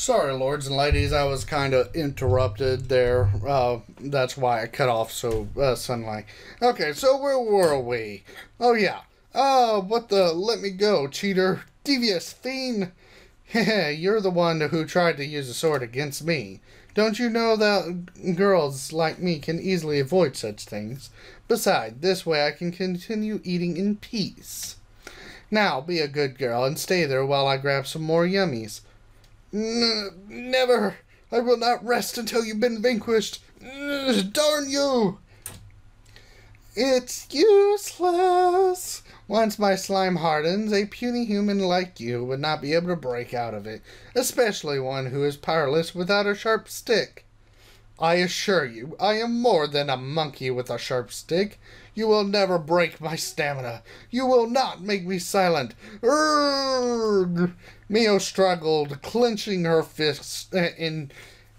Sorry, lords and ladies, I was kind of interrupted there. That's why I cut off so suddenly. Okay, so where were we? Oh, yeah. What the? Let me go, cheater. Devious fiend. You're the one who tried to use a sword against me. Don't you know that girls like me can easily avoid such things? Besides, this way I can continue eating in peace. Now, be a good girl and stay there while I grab some more yummies. Never! I will not rest until you've been vanquished! Darn you! It's useless! Once my slime hardens, a puny human like you would not be able to break out of it, especially one who is powerless without a sharp stick. I assure you, I am more than a monkey with a sharp stick. You will never break my stamina. You will not make me silent. Urgh! Mio struggled, clenching her fists in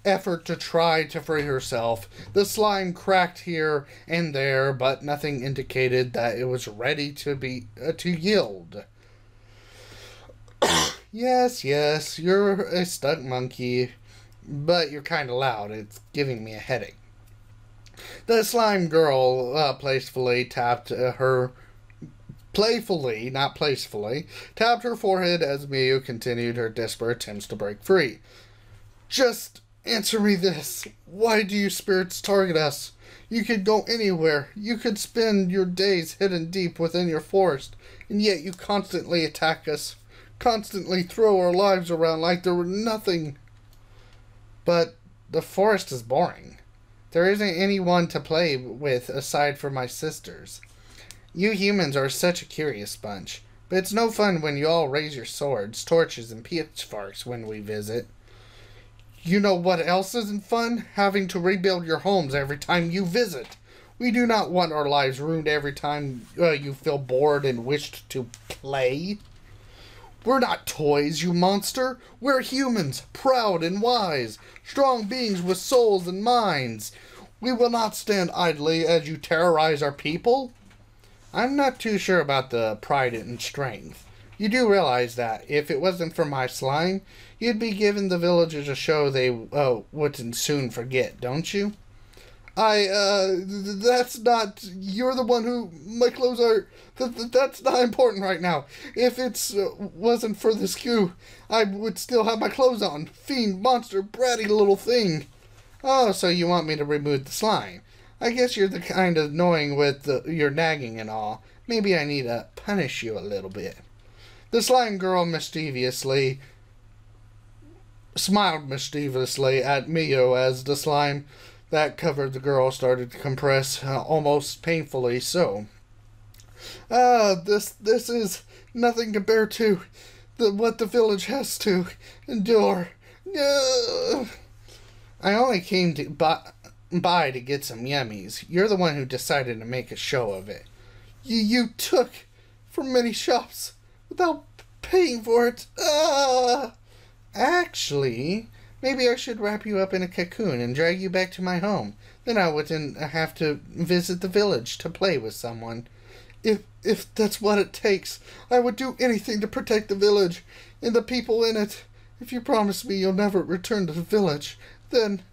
effort to try to free herself. The slime cracked here and there, but nothing indicated that it was ready to yield. Yes, you're a stuck monkey, but you're kind of loud. It's giving me a headache. The slime girl playfully, not placefully, tapped her forehead as Mio continued her desperate attempts to break free. Just answer me this. Why do you spirits target us? You could go anywhere. You could spend your days hidden deep within your forest, and yet you constantly attack us, constantly throw our lives around like there were nothing. But the forest is boring. There isn't anyone to play with aside from my sisters. You humans are such a curious bunch, but it's no fun when you all raise your swords, torches, and pitchforks when we visit. You know what else isn't fun? Having to rebuild your homes every time you visit. We do not want our lives ruined every time you feel bored and wished to play. We're not toys, you monster. We're humans, proud and wise, strong beings with souls and minds. We will not stand idly as you terrorize our people. I'm not too sure about the pride and strength. You do realize that if it wasn't for my slime, you'd be giving the villagers a show they wouldn't soon forget, don't you? That's not, you're the one who, my clothes are, that's not important right now. If it wasn't for this queue, I would still have my clothes on. Fiend, monster, bratty little thing. Oh, so you want me to remove the slime. I guess you're the kind of annoying with your nagging and all. Maybe I need to punish you a little bit. The slime girl smiled mischievously at Mio as the slime that covered the girl started to compress, almost painfully so. This is nothing compared to what the village has to endure. I only came by to get some yummies. You're the one who decided to make a show of it. You took from many shops without paying for it. Actually, maybe I should wrap you up in a cocoon and drag you back to my home. Then I wouldn't have to visit the village to play with someone. If that's what it takes, I would do anything to protect the village and the people in it. If you promise me you'll never return to the village, then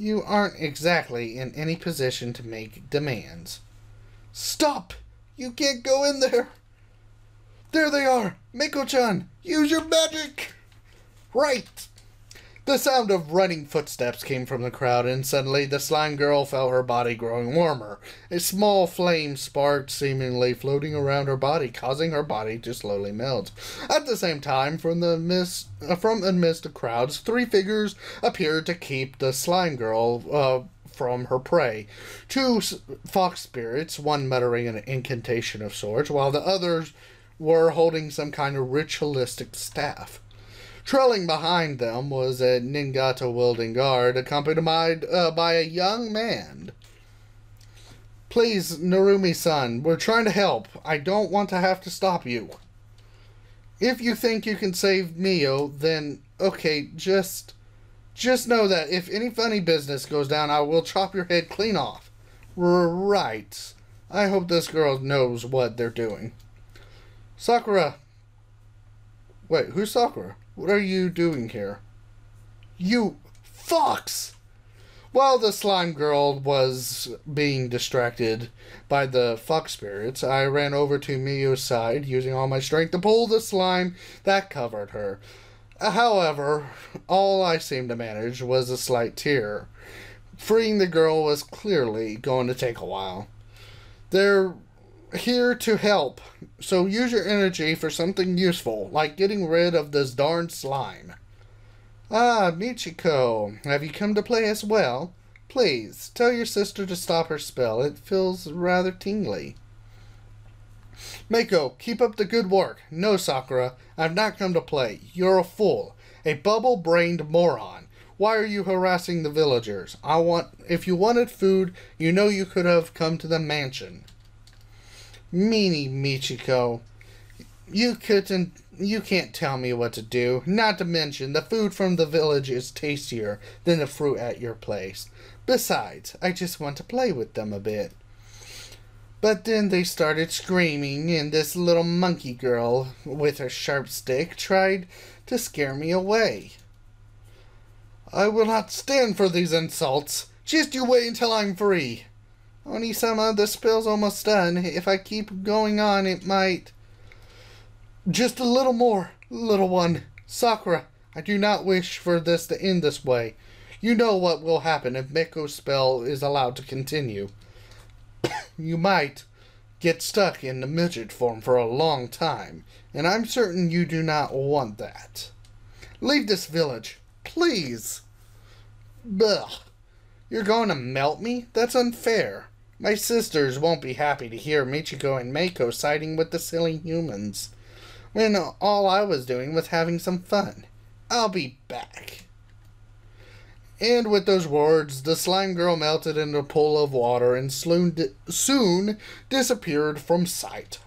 you aren't exactly in any position to make demands. Stop! You can't go in there! There they are! Miko-chan, use your magic! Right! The sound of running footsteps came from the crowd, and suddenly the slime girl felt her body growing warmer. A small flame sparked, seemingly floating around her body, causing her body to slowly melt. At the same time, from amidst the crowds, 3 figures appeared to keep the slime girl from her prey. 2 fox spirits, one muttering an incantation of sorts, while the others were holding some kind of ritualistic staff. Trailing behind them was a Ningata-wielding guard, accompanied by a young man. Please, Narumi-san, we're trying to help. I don't want to have to stop you. If you think you can save Mio, then okay, just know that if any funny business goes down, I will chop your head clean off. Right. I hope this girl knows what they're doing. Sakura. Wait, who's Sakura? What are you doing here? You fox! While the slime girl was being distracted by the fox spirits, I ran over to Miu's side, using all my strength to pull the slime that covered her. However, all I seemed to manage was a slight tear. Freeing the girl was clearly going to take a while. They're here to help, so use your energy for something useful, like getting rid of this darn slime. Ah, Michiko, have you come to play as well? Please, tell your sister to stop her spell. It feels rather tingly. Mako, keep up the good work. No, Sakura, I've not come to play. You're a fool. A bubble-brained moron. Why are you harassing the villagers? If you wanted food, you know you could have come to the mansion. Meanie Michiko. You can't tell me what to do. Not to mention, the food from the village is tastier than the fruit at your place. Besides, I just want to play with them a bit. But then they started screaming, and this little monkey girl with her sharp stick tried to scare me away. I will not stand for these insults. Just you wait until I'm free. Oni-sama, the spell's almost done. If I keep going on, it might... Just a little more, little one. Sakura, I do not wish for this to end this way. You know what will happen if Mako's spell is allowed to continue. You might get stuck in the midget form for a long time, and I'm certain you do not want that. Leave this village, please. Ugh. You're going to melt me? That's unfair. My sisters won't be happy to hear Michiko and Mako siding with the silly humans, when all I was doing was having some fun. I'll be back. And with those words, the slime girl melted into a pool of water and soon disappeared from sight.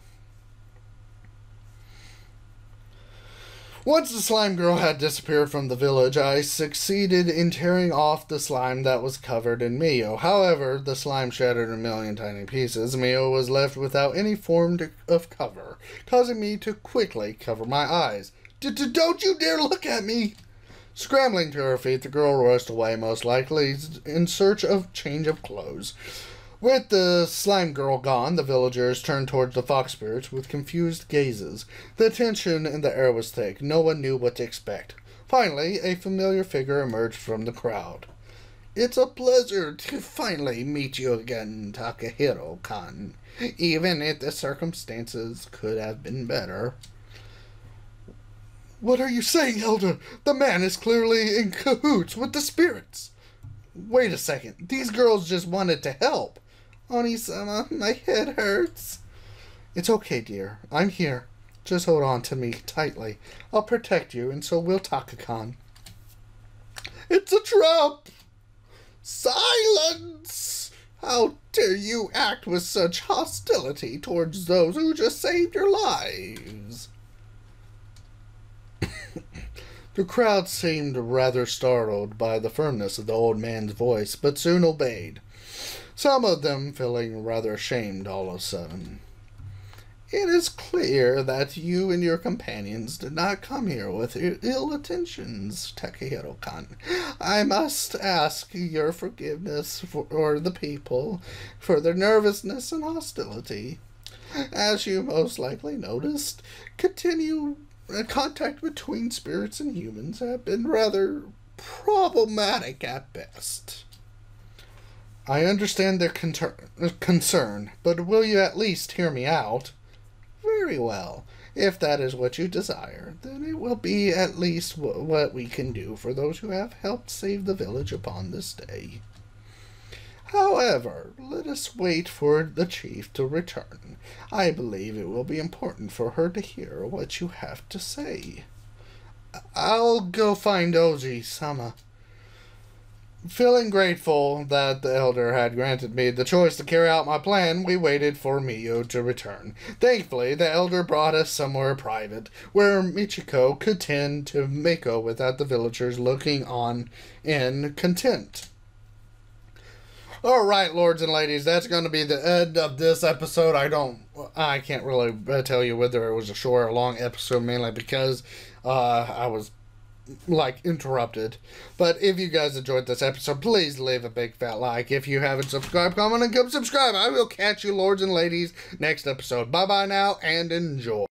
Once the slime girl had disappeared from the village, I succeeded in tearing off the slime that was covered in Mio. However, the slime shattered in a million tiny pieces. Mio was left without any form of cover, causing me to quickly cover my eyes. Don't you dare look at me! Scrambling to her feet, the girl rushed away, most likely in search of change of clothes. With the slime girl gone, the villagers turned towards the fox spirits with confused gazes. The tension in the air was thick. No one knew what to expect. Finally, a familiar figure emerged from the crowd. It's a pleasure to finally meet you again, Takahiro-kan, even if the circumstances could have been better. What are you saying, Elder? The man is clearly in cahoots with the spirits. Wait a second. These girls just wanted to help. Oni-sama, my head hurts. It's okay, dear. I'm here. Just hold on to me tightly. I'll protect you, and so will Taka-kan. It's a trap! Silence! How dare you act with such hostility towards those who just saved your lives? The crowd seemed rather startled by the firmness of the old man's voice, but soon obeyed. Some of them feeling rather ashamed all of a sudden. It is clear that you and your companions did not come here with ill intentions, Takahiro-kan. I must ask your forgiveness for the people, for their nervousness and hostility. As you most likely noticed, contact between spirits and humans have been rather problematic at best. I understand their concern, but will you at least hear me out? Very well. If that is what you desire, then it will be at least what we can do for those who have helped save the village upon this day. However, let us wait for the chief to return. I believe it will be important for her to hear what you have to say. I'll go find Oji-sama. Feeling grateful that the elder had granted me the choice to carry out my plan, we waited for Mio to return. Thankfully, the elder brought us somewhere private, where Michiko could tend to Mako without the villagers looking on in contempt. Alright, lords and ladies, that's going to be the end of this episode. I can't really tell you whether it was a short or long episode, mainly because I was like, interrupted. But if you guys enjoyed this episode, please leave a big fat like. If you haven't subscribed, comment, and come subscribe. I will catch you, lords and ladies, next episode. Bye-bye now, and enjoy.